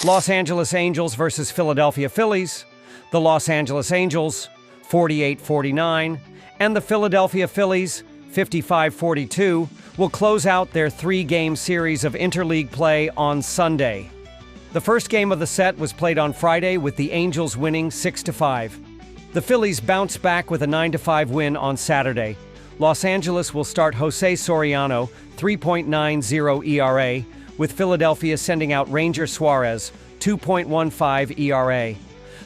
Los Angeles Angels versus Philadelphia Phillies. The Los Angeles Angels, 48-49, and the Philadelphia Phillies, 55-42, will close out their three-game series of interleague play on Sunday. The first game of the set was played on Friday with the Angels winning 6-5. The Phillies bounced back with a 9-5 win on Saturday. Los Angeles will start Jose Soriano, 3.90 ERA, with Philadelphia sending out Ranger Suarez, 2.15 ERA.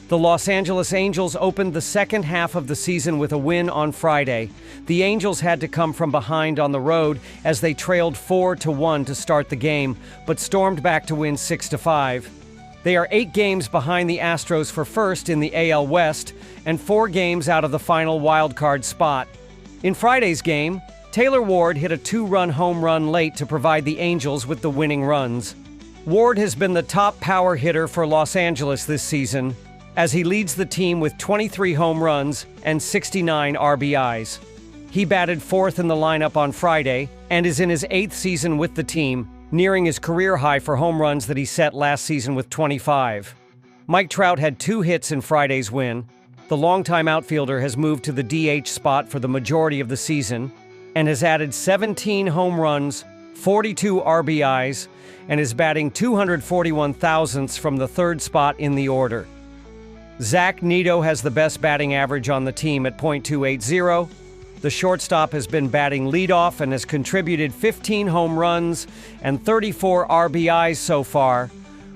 The Los Angeles Angels opened the second half of the season with a win on Friday. The Angels had to come from behind on the road as they trailed 4-1 to start the game, but stormed back to win 6-5. They are 8 games behind the Astros for first in the AL West and 4 games out of the final wildcard spot. In Friday's game, Taylor Ward hit a 2-run home run late to provide the Angels with the winning runs. Ward has been the top power hitter for Los Angeles this season, as he leads the team with 23 home runs and 69 RBIs. He batted 4th in the lineup on Friday and is in his 8th season with the team, nearing his career high for home runs that he set last season with 25. Mike Trout had 2 hits in Friday's win. The longtime outfielder has moved to the DH spot for the majority of the season and has added 17 home runs, 42 RBIs, and is batting 241 thousandths from the 3rd spot in the order. Zach Neto has the best batting average on the team at .280. The shortstop has been batting leadoff and has contributed 15 home runs and 34 RBIs so far.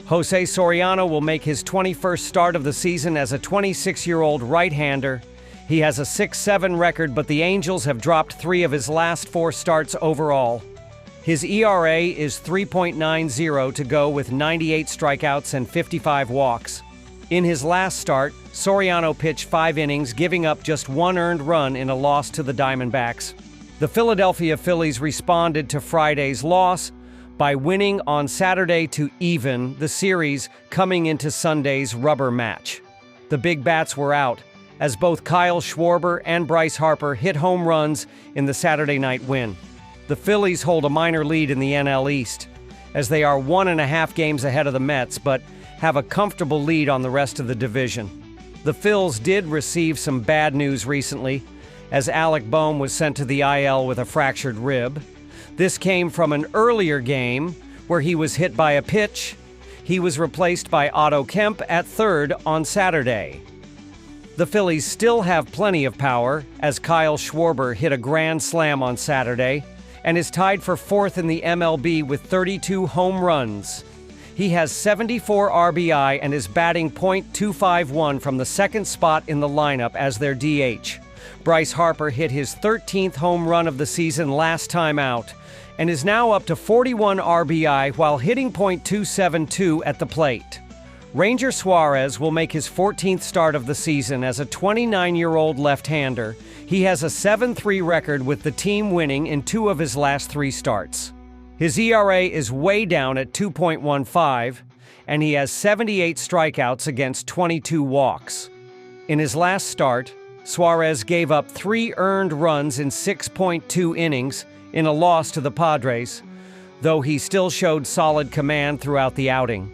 Jose Soriano will make his 21st start of the season as a 26-year-old right-hander. He has a 6-7 record, but the Angels have dropped 3 of his last 4 starts overall. His ERA is 3.90 to go with 98 strikeouts and 55 walks. In his last start, Soriano pitched 5 innings, giving up just 1 earned run in a loss to the Diamondbacks. The Philadelphia Phillies responded to Friday's loss by winning on Saturday to even the series coming into Sunday's rubber match. The big bats were out, as both Kyle Schwarber and Bryce Harper hit home runs in the Saturday night win. The Phillies hold a minor lead in the NL East, as they are 1.5 games ahead of the Mets, but have a comfortable lead on the rest of the division. The Phils did receive some bad news recently, as Alec Bohm was sent to the IL with a fractured rib. This came from an earlier game where he was hit by a pitch. He was replaced by Otto Kemp at 3rd on Saturday. The Phillies still have plenty of power, as Kyle Schwarber hit a grand slam on Saturday and is tied for 4th in the MLB with 32 home runs. He has 74 RBI and is batting .251 from the 2nd spot in the lineup as their DH. Bryce Harper hit his 13th home run of the season last time out and is now up to 41 RBI while hitting .272 at the plate. Ranger Suarez will make his 14th start of the season as a 29-year-old left-hander. He has a 7-3 record with the team winning in 2 of his last 3 starts. His ERA is way down at 2.15, and he has 78 strikeouts against 22 walks. In his last start, Suarez gave up 3 earned runs in 6.2 innings in a loss to the Padres, though he still showed solid command throughout the outing.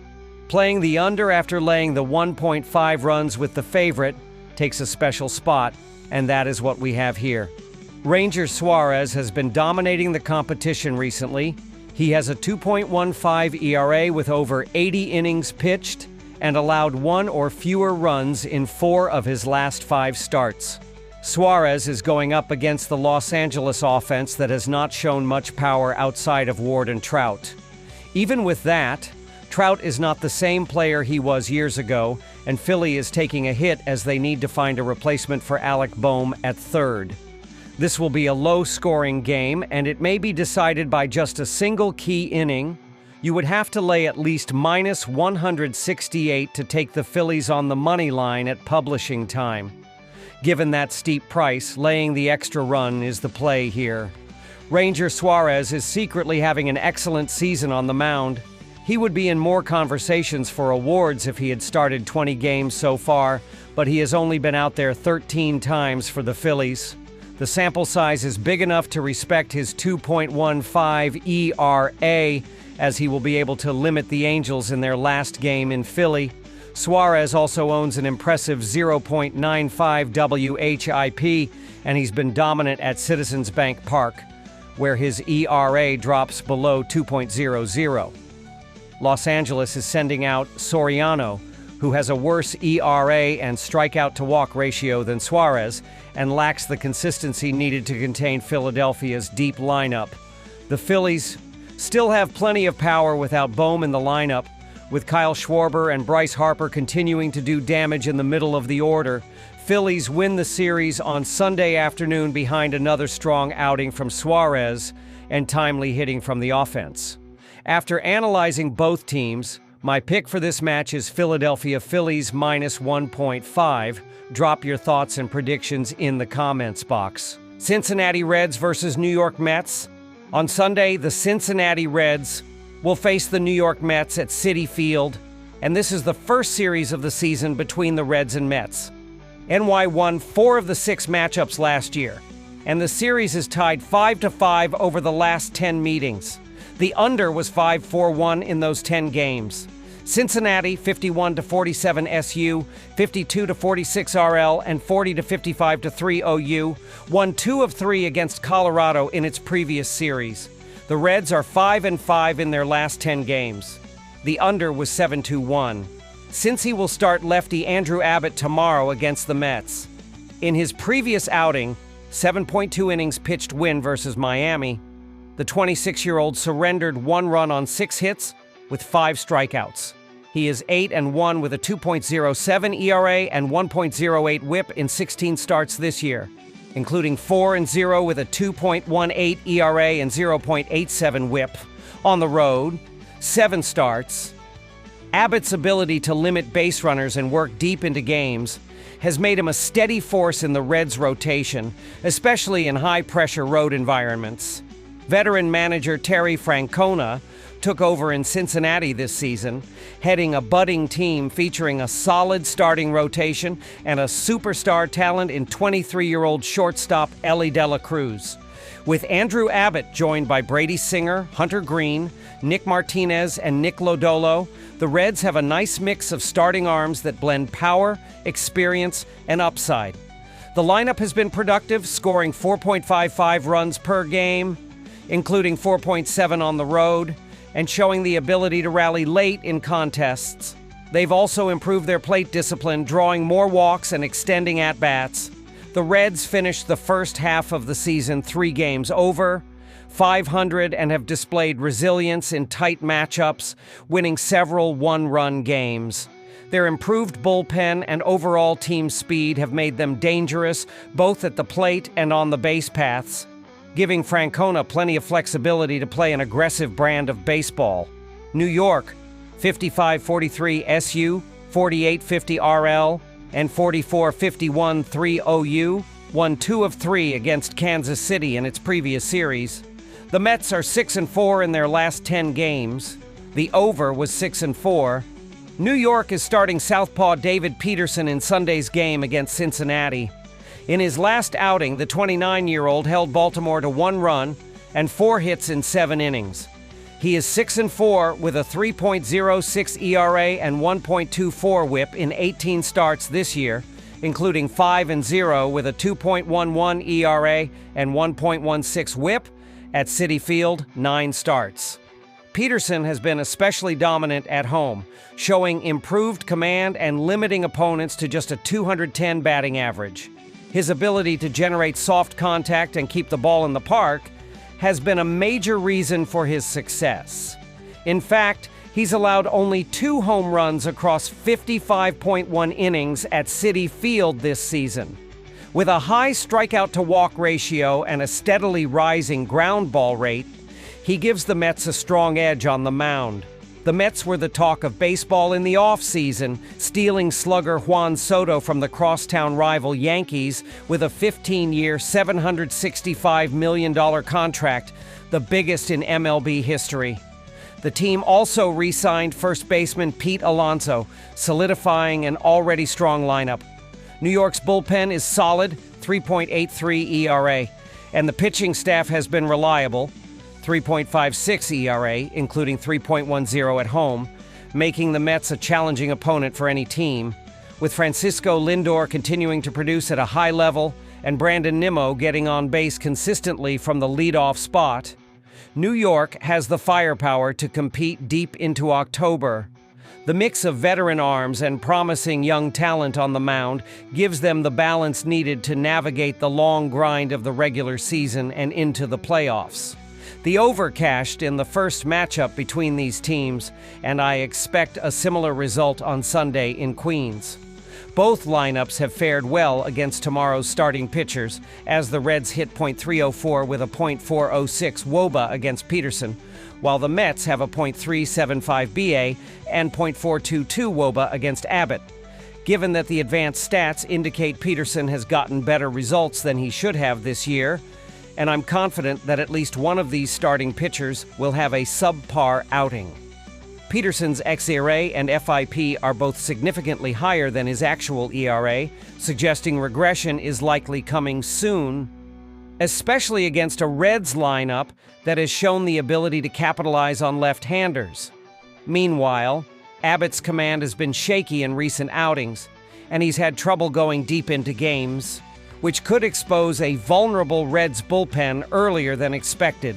Playing the under after laying the 1.5 runs with the favorite takes a special spot, and that is what we have here. Ranger Suarez has been dominating the competition recently. He has a 2.15 ERA with over 80 innings pitched and allowed 1 or fewer runs in 4 of his last 5 starts. Suarez is going up against the Los Angeles offense that has not shown much power outside of Ward and Trout. Even with that, Trout is not the same player he was years ago, and Philly is taking a hit as they need to find a replacement for Alec Bohm at 3rd. This will be a low-scoring game, and it may be decided by just a single key inning. You would have to lay at least -168 to take the Phillies on the money line at publishing time. Given that steep price, laying the extra run is the play here. Ranger Suarez is secretly having an excellent season on the mound. He would be in more conversations for awards if he had started 20 games so far, but he has only been out there 13 times for the Phillies. The sample size is big enough to respect his 2.15 ERA as he will be able to limit the Angels in their last game in Philly. Suarez also owns an impressive 0.95 WHIP, and he's been dominant at Citizens Bank Park, where his ERA drops below 2.00. Los Angeles is sending out Soriano, who has a worse ERA and strikeout-to-walk ratio than Suarez and lacks the consistency needed to contain Philadelphia's deep lineup. The Phillies still have plenty of power without Bohm in the lineup, with Kyle Schwarber and Bryce Harper continuing to do damage in the middle of the order. Phillies win the series on Sunday afternoon behind another strong outing from Suarez and timely hitting from the offense. After analyzing both teams, my pick for this match is Philadelphia Phillies minus 1.5. Drop your thoughts and predictions in the comments box. Cincinnati Reds versus New York Mets. On Sunday, the Cincinnati Reds will face the New York Mets at Citi Field, and this is the first series of the season between the Reds and Mets. NY won 4 of the 6 matchups last year, and the series is tied 5-5 over the last 10 meetings. The under was 5-4-1 in those 10 games. Cincinnati 51-47 SU, 52-46 RL, and 40-55-3 OU won 2 of 3 against Colorado in its previous series. The Reds are 5-5 in their last 10 games. The under was 7-1. Since he will start lefty Andrew Abbott tomorrow against the Mets. In his previous outing, 7.2 innings pitched win versus Miami, the 26-year-old surrendered 1 run on 6 hits with 5 strikeouts. He is 8-1 with a 2.07 ERA and 1.08 WHIP in 16 starts this year, including 4-0 with a 2.18 ERA and 0.87 WHIP. On the road, 7 starts. Abbott's ability to limit base runners and work deep into games has made him a steady force in the Reds' rotation, especially in high-pressure road environments. Veteran manager Terry Francona took over in Cincinnati this season, heading a budding team featuring a solid starting rotation and a superstar talent in 23-year-old shortstop Ellie De La Cruz. With Andrew Abbott joined by Brady Singer, Hunter Green, Nick Martinez, and Nick Lodolo, the Reds have a nice mix of starting arms that blend power, experience, and upside. The lineup has been productive, scoring 4.55 runs per game, including 4.7 on the road, and showing the ability to rally late in contests. They've also improved their plate discipline, drawing more walks and extending at-bats. The Reds finished the first half of the season 3 games over, 500, and have displayed resilience in tight matchups, winning several one-run games. Their improved bullpen and overall team speed have made them dangerous, both at the plate and on the base paths, giving Francona plenty of flexibility to play an aggressive brand of baseball. New York, 55-43 SU, 48-50 RL, and 44-51-3 OU, won 2 of 3 against Kansas City in its previous series. The Mets are 6-4 in their last 10 games. The over was 6-4. New York is starting southpaw David Peterson in Sunday's game against Cincinnati. In his last outing, the 29-year-old held Baltimore to 1 run and 4 hits in 7 innings. He is 6-4 with a 3.06 ERA and 1.24 WHIP in 18 starts this year, including 5-0 with a 2.11 ERA and 1.16 WHIP at Citi Field, 9 starts. Peterson has been especially dominant at home, showing improved command and limiting opponents to just a 210 batting average. His ability to generate soft contact and keep the ball in the park has been a major reason for his success. In fact, he's allowed only 2 home runs across 55.1 innings at Citi Field this season. With a high strikeout-to-walk ratio and a steadily rising ground ball rate, he gives the Mets a strong edge on the mound. The Mets were the talk of baseball in the offseason, stealing slugger Juan Soto from the crosstown rival Yankees with a 15-year, $765 million contract, the biggest in MLB history. The team also re-signed first baseman Pete Alonso, solidifying an already strong lineup. New York's bullpen is solid, 3.83 ERA, and the pitching staff has been reliable. 3.56 ERA, including 3.10 at home, making the Mets a challenging opponent for any team, with Francisco Lindor continuing to produce at a high level and Brandon Nimmo getting on base consistently from the leadoff spot. New York has the firepower to compete deep into October. The mix of veteran arms and promising young talent on the mound gives them the balance needed to navigate the long grind of the regular season and into the playoffs. The over cashed in the first matchup between these teams, and I expect a similar result on Sunday in Queens. Both lineups have fared well against tomorrow's starting pitchers, as the Reds hit .304 with a .406 WOBA against Peterson, while the Mets have a .375 BA and .422 WOBA against Abbott. Given that the advanced stats indicate Peterson has gotten better results than he should have this year, and I'm confident that at least one of these starting pitchers will have a subpar outing. Peterson's xERA and FIP are both significantly higher than his actual ERA, suggesting regression is likely coming soon, especially against a Reds lineup that has shown the ability to capitalize on left-handers. Meanwhile, Abbott's command has been shaky in recent outings, and he's had trouble going deep into games, which could expose a vulnerable Reds bullpen earlier than expected.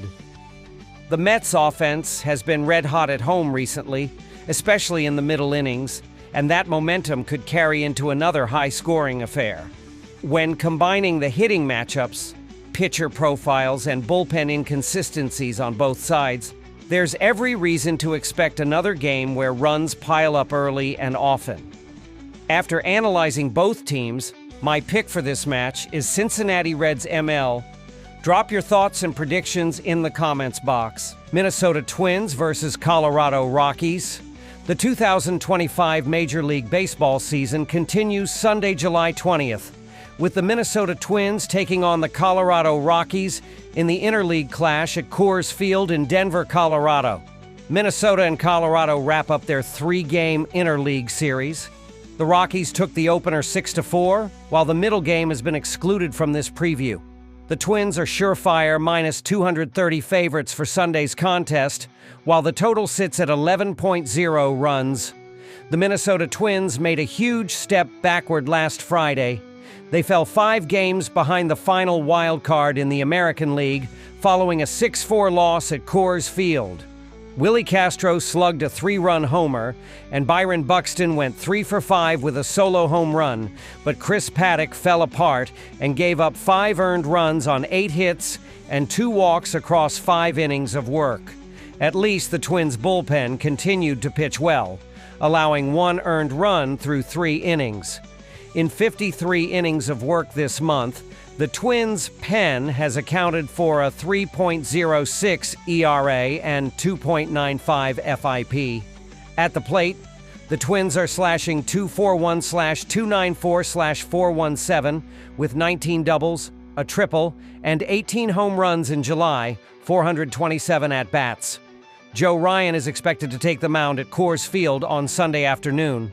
The Mets' offense has been red-hot at home recently, especially in the middle innings, and that momentum could carry into another high-scoring affair. When combining the hitting matchups, pitcher profiles, and bullpen inconsistencies on both sides, there's every reason to expect another game where runs pile up early and often. After analyzing both teams, my pick for this match is Cincinnati Reds ML. Drop your thoughts and predictions in the comments box. Minnesota Twins versus Colorado Rockies. The 2025 Major League Baseball season continues Sunday, July 20th, with the Minnesota Twins taking on the Colorado Rockies in the interleague clash at Coors Field in Denver, Colorado. Minnesota and Colorado wrap up their three-game interleague series. The Rockies took the opener 6-4, while the middle game has been excluded from this preview. The Twins are surefire minus 230 favorites for Sunday's contest, while the total sits at 11.0 runs. The Minnesota Twins made a huge step backward last Friday. They fell 5 games behind the final wild card in the American League, following a 6-4 loss at Coors Field. Willie Castro slugged a 3-run homer, and Byron Buxton went 3 for 5 with a solo home run, but Chris Paddock fell apart and gave up 5 earned runs on 8 hits and 2 walks across 5 innings of work. At least the Twins' bullpen continued to pitch well, allowing 1 earned run through 3 innings. In 53 innings of work this month, the Twins' pen has accounted for a 3.06 ERA and 2.95 FIP. At the plate, the Twins are slashing .241/294/417 with 19 doubles, a triple, and 18 home runs in July, 427 at-bats. Joe Ryan is expected to take the mound at Coors Field on Sunday afternoon.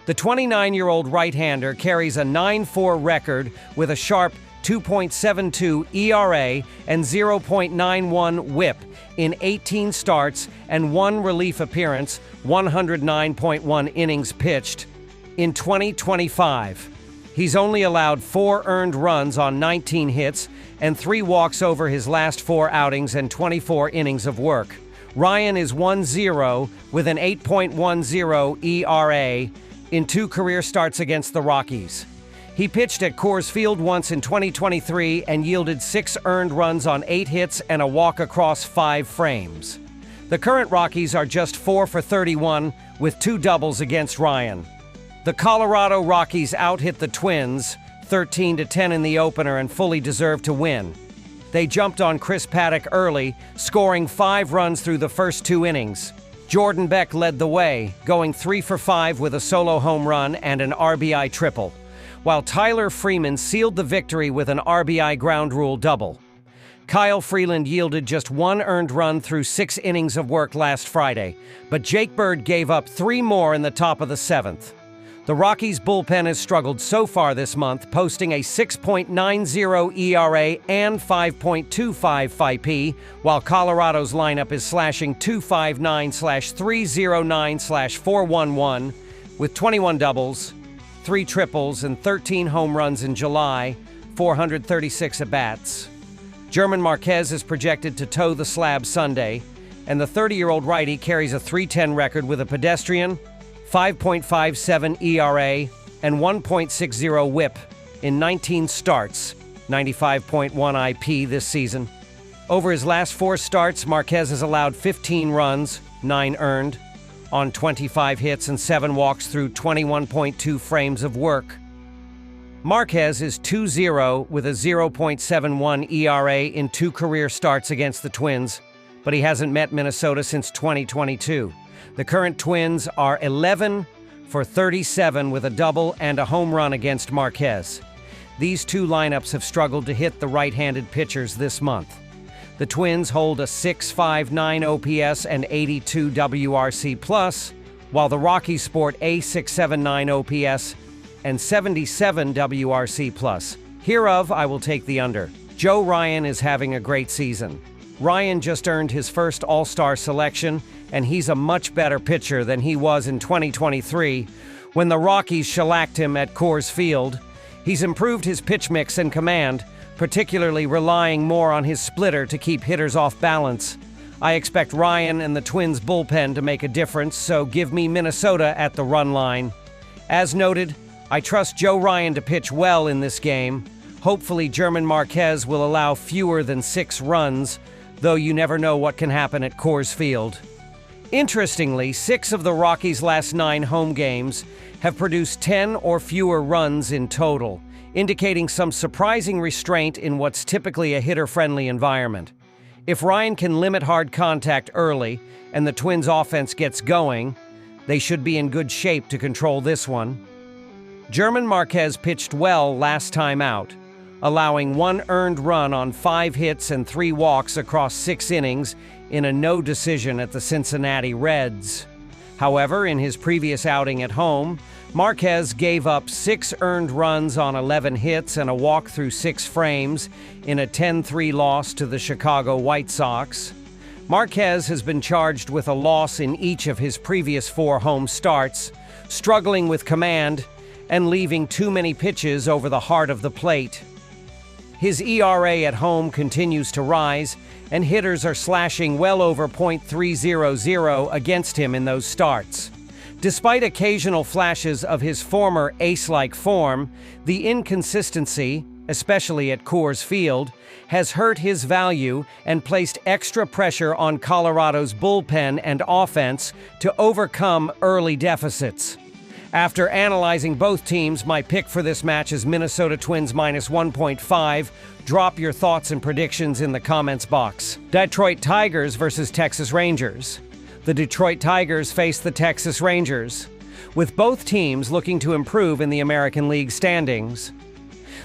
The 29-year-old right-hander carries a 9-4 record with a sharp 2.72 ERA and 0.91 WHIP in 18 starts and 1 relief appearance, 109.1 innings pitched. In 2025, he's only allowed 4 earned runs on 19 hits and 3 walks over his last 4 outings and 24 innings of work. Ryan is 1-0 with an 8.10 ERA in 2 career starts against the Rockies. He pitched at Coors Field once in 2023 and yielded 6 earned runs on 8 hits and a walk across 5 frames. The current Rockies are just 4 for 31 with 2 doubles against Ryan. The Colorado Rockies out-hit the Twins 13-10 in the opener and fully deserved to win. They jumped on Chris Paddock early, scoring 5 runs through the first 2 innings. Jordan Beck led the way, going 3 for 5 with a solo home run and an RBI triple, while Tyler Freeman sealed the victory with an RBI ground rule double. Kyle Freeland yielded just 1 earned run through 6 innings of work last Friday, but Jake Bird gave up 3 more in the top of the 7th. The Rockies' bullpen has struggled so far this month, posting a 6.90 ERA and 5.25 FIP, while Colorado's lineup is slashing 259/309/411 with 21 doubles, 3 triples, and 13 home runs in July, 436 at-bats. German Marquez is projected to toe the slab Sunday, and the 30-year-old righty carries a .310 record with a pedestrian 5.57 ERA and 1.60 WHIP in 19 starts, 95.1 IP this season. Over his last 4 starts, Marquez has allowed 15 runs, 9 earned, on 25 hits and 7 walks through 21.2 frames of work. Marquez is 2-0 with a 0.71 ERA in 2 career starts against the Twins, but he hasn't met Minnesota since 2022. The current Twins are 11 for 37 with a double and a home run against Marquez. These 2 lineups have struggled to hit the right-handed pitchers this month. The Twins hold a .659 OPS and 82 WRC+, while the Rockies sport a .679 OPS and 77 WRC+. Hereof, I will take the under. Joe Ryan is having a great season. Ryan just earned his first All-Star selection, and he's a much better pitcher than he was in 2023 when the Rockies shellacked him at Coors Field. He's improved his pitch mix and command, particularly relying more on his splitter to keep hitters off balance. I expect Ryan and the Twins' bullpen to make a difference, so give me Minnesota at the run line. As noted, I trust Joe Ryan to pitch well in this game. Hopefully, German Marquez will allow fewer than 6 runs, though you never know what can happen at Coors Field. Interestingly, 6 of the Rockies' last 9 home games have produced 10 or fewer runs in total, indicating some surprising restraint in what's typically a hitter-friendly environment. If Ryan can limit hard contact early and the Twins' offense gets going, they should be in good shape to control this one. German Marquez pitched well last time out, allowing 1 earned run on 5 hits and 3 walks across 6 innings in a no decision at the Cincinnati Reds. However, in his previous outing at home, Marquez gave up 6 earned runs on 11 hits and a walk through 6 frames in a 10-3 loss to the Chicago White Sox. Marquez has been charged with a loss in each of his previous 4 home starts, struggling with command and leaving too many pitches over the heart of the plate. His ERA at home continues to rise, and hitters are slashing well over .300 against him in those starts. Despite occasional flashes of his former ace-like form, the inconsistency, especially at Coors Field, has hurt his value and placed extra pressure on Colorado's bullpen and offense to overcome early deficits. After analyzing both teams, my pick for this match is Minnesota Twins -1.5. Drop your thoughts and predictions in the comments box. Detroit Tigers versus Texas Rangers. The Detroit Tigers face the Texas Rangers, with both teams looking to improve in the American League standings.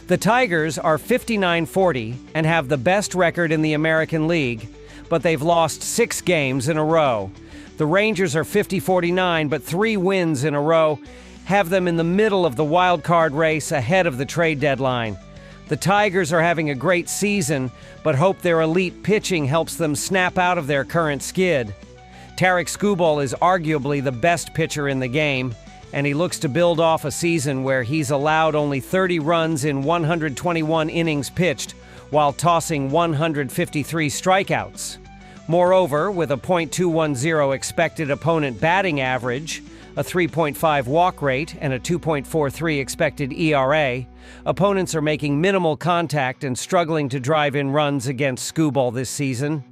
The Tigers are 59-40 and have the best record in the American League, but they've lost 6 games in a row. The Rangers are 50-49, but 3 wins in a row have them in the middle of the wild card race ahead of the trade deadline. The Tigers are having a great season, but hope their elite pitching helps them snap out of their current skid. Tarik Skubal is arguably the best pitcher in the game, and he looks to build off a season where he's allowed only 30 runs in 121 innings pitched, while tossing 153 strikeouts. Moreover, with a .210 expected opponent batting average, a 3.5 walk rate, and a 2.43 expected ERA, opponents are making minimal contact and struggling to drive in runs against Skubal this season.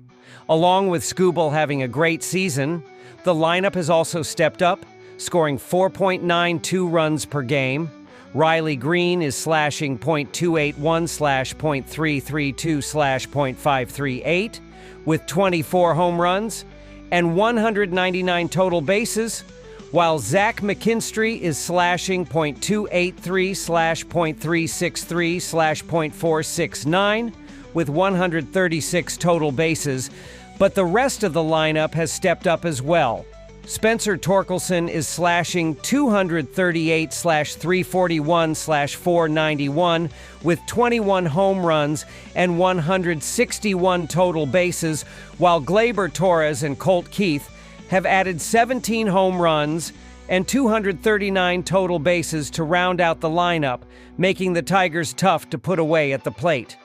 Along with Skubal having a great season, the lineup has also stepped up, scoring 4.92 runs per game. Riley Green is slashing .281/.332/.538 with 24 home runs and 199 total bases, while Zach McKinstry is slashing .283/.363/.469 with 136 total bases, but the rest of the lineup has stepped up as well. Spencer Torkelson is slashing 238/341/491 with 21 home runs and 161 total bases, while Gleyber Torres and Colt Keith have added 17 home runs and 239 total bases to round out the lineup, making the Tigers tough to put away at the plate.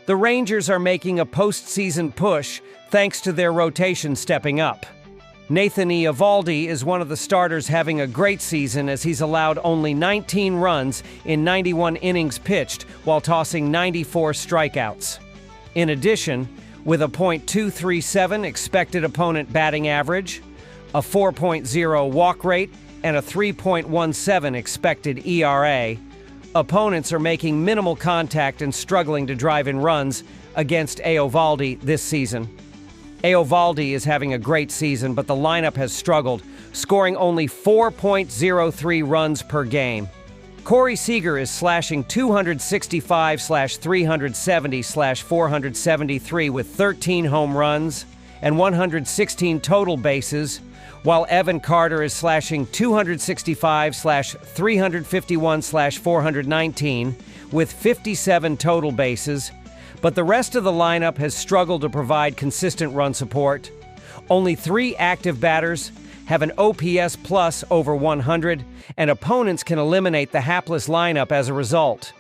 The Rangers are making a postseason push thanks to their rotation stepping up. Nathan Eovaldi is one of the starters having a great season as he's allowed only 19 runs in 91 innings pitched while tossing 94 strikeouts. In addition, with a .237 expected opponent batting average, a 4.0 walk rate, and a 3.17 expected ERA, opponents are making minimal contact and struggling to drive in runs against Eovaldi this season. Eovaldi is having a great season, but the lineup has struggled, scoring only 4.03 runs per game. Corey Seager is slashing 265/370/473 with 13 home runs and 116 total bases, while Evan Carter is slashing 265/351/419 with 57 total bases. But the rest of the lineup has struggled to provide consistent run support. Only 3 active batters have an OPS plus over 100, and opponents can eliminate the hapless lineup as a result.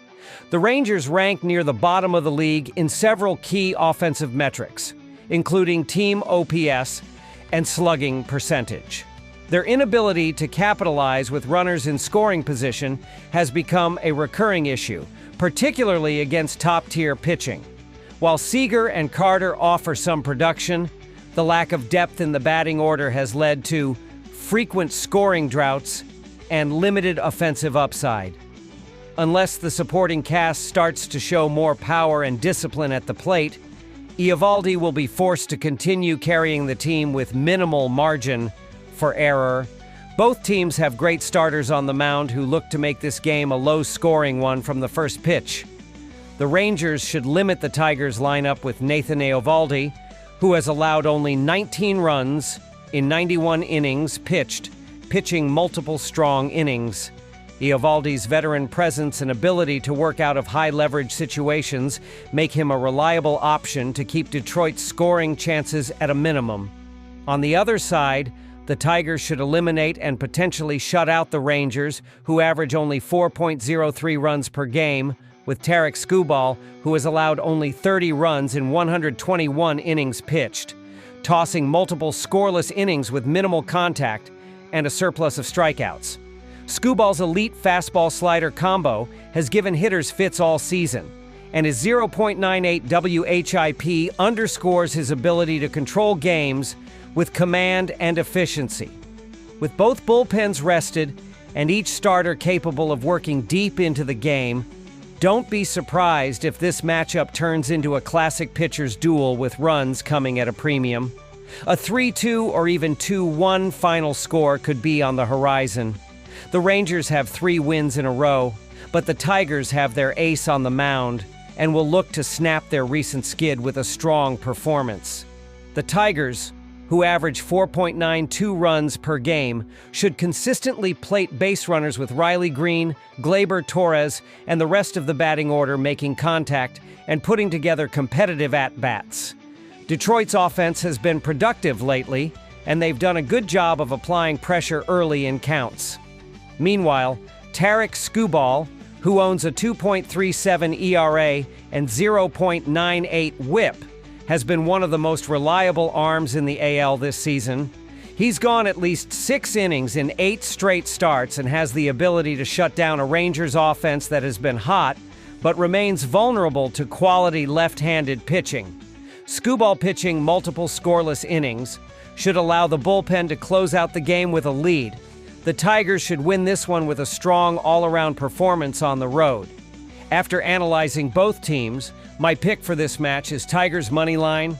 The Rangers rank near the bottom of the league in several key offensive metrics, including team OPS and slugging percentage. Their inability to capitalize with runners in scoring position has become a recurring issue, particularly against top-tier pitching. While Seager and Carter offer some production, the lack of depth in the batting order has led to frequent scoring droughts and limited offensive upside. Unless the supporting cast starts to show more power and discipline at the plate, Eovaldi will be forced to continue carrying the team with minimal margin for error. Both teams have great starters on the mound who look to make this game a low-scoring one from the first pitch. The Rangers should limit the Tigers' lineup with Nathan Eovaldi, who has allowed only 19 runs in 91 innings pitched, pitching multiple strong innings. Eovaldi's veteran presence and ability to work out of high-leverage situations make him a reliable option to keep Detroit's scoring chances at a minimum. On the other side, the Tigers should eliminate and potentially shut out the Rangers, who average only 4.03 runs per game, with Tarek Skubal, who has allowed only 30 runs in 121 innings pitched, tossing multiple scoreless innings with minimal contact and a surplus of strikeouts. Skubal's elite fastball-slider combo has given hitters fits all season, and his 0.98 WHIP underscores his ability to control games with command and efficiency. With both bullpens rested and each starter capable of working deep into the game, don't be surprised if this matchup turns into a classic pitcher's duel with runs coming at a premium. A 3-2 or even 2-1 final score could be on the horizon. The Rangers have 3 wins in a row, but the Tigers have their ace on the mound and will look to snap their recent skid with a strong performance. The Tigers, who average 4.92 runs per game, should consistently plate base runners with Riley Green, Gleyber Torres, and the rest of the batting order making contact and putting together competitive at-bats. Detroit's offense has been productive lately, and they've done a good job of applying pressure early in counts. Meanwhile, Tarek Skubal, who owns a 2.37 ERA and 0.98 WHIP, has been one of the most reliable arms in the AL this season. He's gone at least 6 innings in 8 straight starts and has the ability to shut down a Rangers offense that has been hot, but remains vulnerable to quality left-handed pitching. Skubal pitching multiple scoreless innings should allow the bullpen to close out the game with a lead. The Tigers should win this one with a strong all-around performance on the road. After analyzing both teams, my pick for this match is Tigers money line.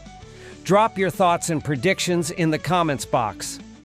Drop your thoughts and predictions in the comments box.